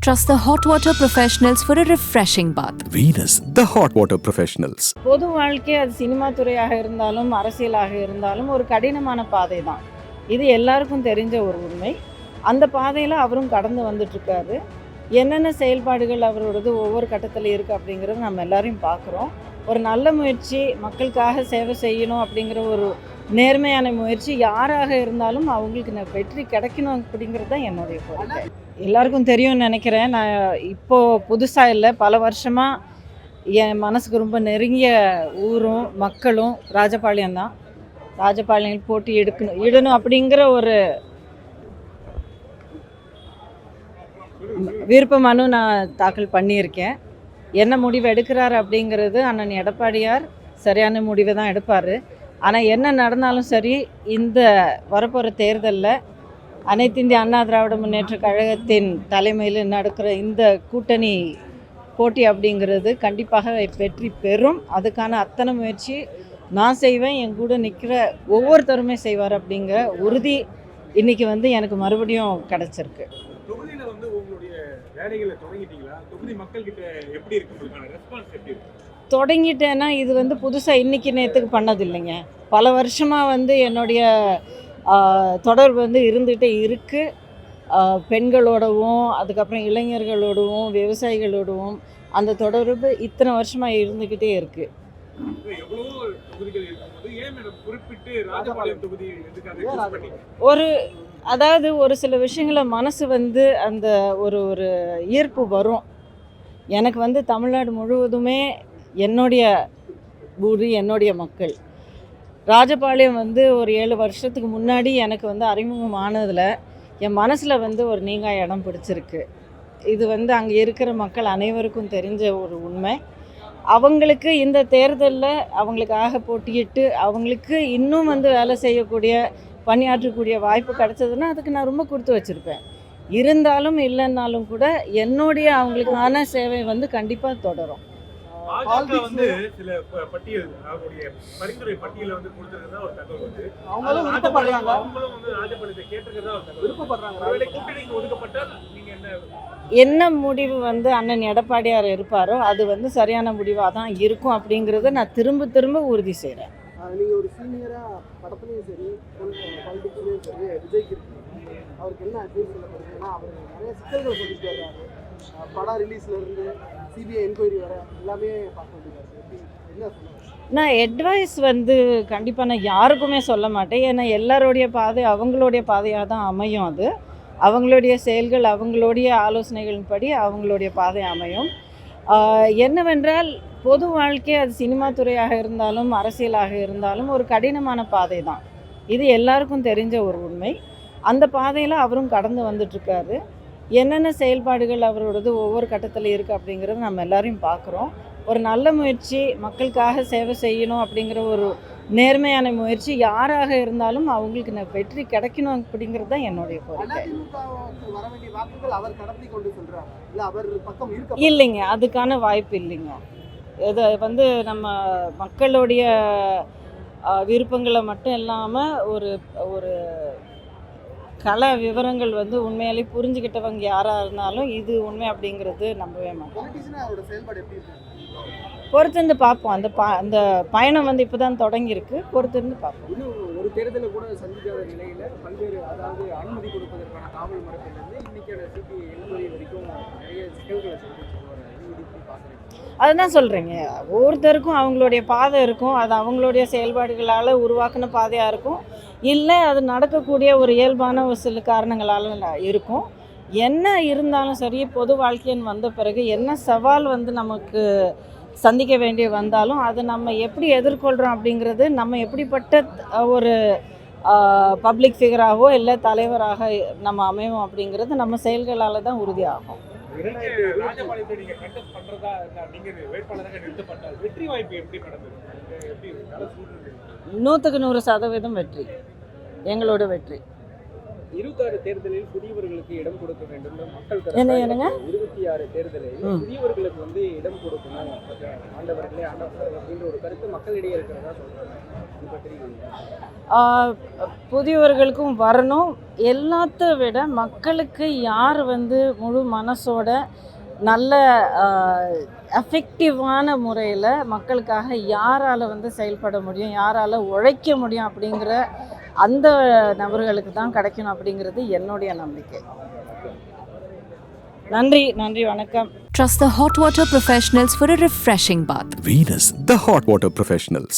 Trust the hot water professionals for a refreshing bath. Venus, the hot water professionals. பொது வாழ்க்கை அது cinema துறையாக இருந்தாலும் அரசியலாக இருந்தாலும் ஒரு கடினமான பாதை தான். இது எல்லாருக்கும் தெரிஞ்ச ஒரு உண்மை. அந்த பாதையில் அவரும் கடந்து வந்துட்டுருக்காரு. என்னென்ன செயல்பாடுகள் அவரோடது ஒவ்வொரு கட்டத்தில் இருக்குது அப்படிங்கிறது நம்ம எல்லாரையும் பார்க்குறோம். ஒரு நல்ல முயற்சி, மக்களுக்காக சேவை செய்யணும் அப்படிங்கிற ஒரு நேர்மையான முயற்சி யாராக இருந்தாலும் அவங்களுக்கு வெற்றி கிடைக்கணும் அப்படிங்கிறது தான் என்னுடைய கோரிக்கை. எல்லாருக்கும் தெரியும்னு நினைக்கிறேன். நான் இப்போது புதுசாக இல்லை, பல வருஷமாக என் மனசுக்கு ரொம்ப நெருங்கிய ஊரும் மக்களும் ராஜபாளையம் தான். ராஜபாளையம் போட்டி இடணும் அப்படிங்கிற ஒரு விருப்ப மனு நான் தாக்கல் பண்ணியிருக்கேன். என்ன முடிவு எடுக்கிறார் அப்படிங்கிறது அண்ணன் எடப்பாடியார் சரியான முடிவை தான் எடுப்பார். ஆனால் என்ன நடந்தாலும் சரி, இந்த வரப்போகிற தேர்தலில் அனைத்து இந்திய அண்ணா திராவிட முன்னேற்ற கழகத்தின் தலைமையில் நடக்கிற இந்த கூட்டணி போட்டி அப்படிங்கிறது கண்டிப்பாக வெற்றி பெறும். அதுக்கான அத்தனை முயற்சி நான் செய்வேன், என் கூட நிற்கிற ஒவ்வொருத்தருமே செய்வார் அப்படிங்கிற உறுதி இன்றைக்கி எனக்கு மறுபடியும் கிடச்சிருக்கு. தொகுதியில் உங்களுடைய வேலைகளை தொடங்கிட்டீங்களா? தொகுதி மக்கள்கிட்ட எப்படி இருக்கு, ரெஸ்பான்ஸ் எப்படி இருக்கு? தொடங்கிட்டேன்னா இது புதுசாக இன்றைக்கி நேற்றுக்கு பண்ணது இல்லைங்க. பல வருஷமாக என்னுடைய தொடர்பு இருந்துகிட்டே இருக்குது. பெண்களோடவும் அதுக்கப்புறம் இளைஞர்களோடவும் விவசாயிகளோடவும் அந்த தொடர்பு இத்தனை வருஷமாக இருந்துக்கிட்டே இருக்குது. ஒரு சில விஷயங்களை மனசு அந்த ஒரு ஈர்ப்பு வரும். எனக்கு தமிழ்நாடு முழுவதுமே என்னுடைய ஊர், என்னுடைய மக்கள். ராஜபாளையம் ஒரு 7 வருஷத்துக்கு முன்னாடி எனக்கு அறிமுகம் ஆனதில் என் மனசில் ஒரு நீங்கா இடம் பிடிச்சிருக்கு. இது அங்கே இருக்கிற மக்கள் அனைவருக்கும் தெரிஞ்ச ஒரு உண்மை. அவங்களுக்கு இந்த தேர்தலில் அவங்களுக்காக போட்டியிட்டு அவங்களுக்கு இன்னும் வேலை செய்யக்கூடிய பணியாற்றக்கூடிய வாய்ப்பு கிடைச்சதுன்னா அதுக்கு நான் ரொம்ப கொடுத்து வச்சுருப்பேன். இருந்தாலும் இல்லைன்னாலும் கூட என்னுடைய அவங்களுக்கான சேவை கண்டிப்பாக தொடரும். சில பட்டியல் அவங்களுடைய பரிந்துரை பட்டியல கொடுத்திருக்கிறதா ஒரு தகவல் அவங்களும் விருப்பப்படுறாங்க. அவங்களும் ராஜபாளையத்தை கேட்டிருக்கிறதா ஒரு தகவல் விருப்பப்படுறாங்க. ஒருவேளை கூட்டணிக்கு ஒதுக்கப்பட்டால் நீங்க என்ன முடிவு அண்ணன் எடப்பாடியார் இருப்பாரோ அது சரியான முடிவாக தான் இருக்கும் அப்படிங்கிறத நான் திரும்ப திரும்ப உறுதி செய்கிறேன். நீங்கள் ஒரு சீனியராக படத்துலையும் சரி பாலிடிக்ஸ்லையும் சரி விஜய்க்கு இருக்கீங்க. அவருக்கு என்ன அட்வைஸ் சொல்லப்படுதுன்னா, அவர் நிறைய சிக்கல்களை சொல்லிட்டு வர்றாரு. படம் ரிலீஸ்லேருந்து சிபிஐ என்கொயரி வர எல்லாமே பார்க்க வேண்டியது. என்ன சொல்லுங்கள்? நான் அட்வைஸ் கண்டிப்பாக நான் யாருக்குமே சொல்ல மாட்டேன். ஏன்னா எல்லாருடைய பாதை அவங்களுடைய பாதையாக தான் அமையும். அது அவங்களுடைய செயல்கள், அவங்களுடைய ஆலோசனைகளின் படி அவங்களுடைய பாதை அமையும். என்னவென்றால் பொது வாழ்க்கை அது சினிமா துறையாக இருந்தாலும் அரசியலாக இருந்தாலும் ஒரு கடினமான பாதை தான். இது எல்லாருக்கும் தெரிஞ்ச ஒரு உண்மை. அந்த பாதையில் அவரும் கடந்து வந்துட்டுருக்காரு. என்னென்ன செயல்பாடுகள் அவரோடது ஒவ்வொரு கட்டத்தில் இருக்குது அப்படிங்கிறது நம்ம எல்லாரையும் பார்க்குறோம். ஒரு நல்ல முயற்சி, மக்களுக்காக சேவை செய்யணும் அப்படிங்கிற ஒரு நேர்மையான முயற்சி யாராக இருந்தாலும் அவங்களுக்கு வெற்றி கிடைக்கணும் அப்படிங்கிறது தான் என்னுடைய கோரிக்கை. இல்லைங்க, அதுக்கான வாய்ப்பு இல்லைங்க. இதை நம்ம மக்களுடைய விருப்பங்களை மட்டும் இல்லாமல் ஒரு கல விவரங்கள் உண்மையாலே புரிஞ்சுக்கிட்டவங்க யாராக இருந்தாலும் இது உண்மை அப்படிங்கிறது நம்பவே மாட்டோம். பொறுத்திருந்து பார்ப்போம். அந்த பயணம் இப்போ தான் தொடங்கியிருக்கு. பொறுத்திருந்து பார்ப்போம். இன்னும் ஒரு தேர்தலை கூட சந்திக்காத நிலையில் பல்வேறு அனுமதி கொடுப்பதற்கான காவல் மரத்திலிருந்து இன்னைக்கான சிபி என்கொயரி வரைக்கும் நிறைய சிக்கல்களை அதுதான் சொல்கிறேங்க. ஒவ்வொருத்தருக்கும் அவங்களுடைய பாதை இருக்கும். அது அவங்களுடைய செயல்பாடுகளால் உருவாக்கின பாதையாக இருக்கும், இல்லை அது நடக்கக்கூடிய ஒரு இயல்பான ஒரு சில காரணங்களால் இருக்கும். என்ன இருந்தாலும் சரி, பொது வாழ்க்கைன்னு வந்த பிறகு என்ன சவால் நமக்கு சந்திக்க வேண்டிய வந்தாலும் அதை நம்ம எப்படி எதிர்கொள்கிறோம் அப்படிங்கிறது, நம்ம எப்படிப்பட்ட ஒரு பப்ளிக் ஃபிகராகவோ இல்லை தலைவராக நம்ம அமைவோம் அப்படிங்கிறது நம்ம செயல்களால் தான் உறுதியாகும். 100% வெற்றி, எங்களோட வெற்றி. 26 தேர்தலில் புதியவர்களுக்கு இடம் கொடுக்க வேண்டும் மக்கள் என்னங்க? 26 தேர்தலில் புதியவர்களுக்கு வந்து இடம் கொடுக்கணும், ஆண்டவர்களே ஆண்டவர்கள் அப்படின்ற ஒரு கருத்து மக்களிடையே இருக்கிறதா சொல்றாங்க. இது பற்றி புதியவர்களுக்கும் வரணும். எல்லாத்த விட மக்களுக்கு யார் வந்து முழு மனசோட நல்ல எஃபெக்டிவான முறையில் மக்களுக்காக யாரால் வந்து செயல்பட முடியும், யாரால் உழைக்க முடியும் அப்படிங்கிற அந்த நபர்களுக்கு தான் கிடைக்கணும் அப்படிங்கிறது என்னுடைய நம்பிக்கை. நன்றி, வணக்கம். Trust the hot water professionals for a refreshing bath. Venus, the hot water professionals.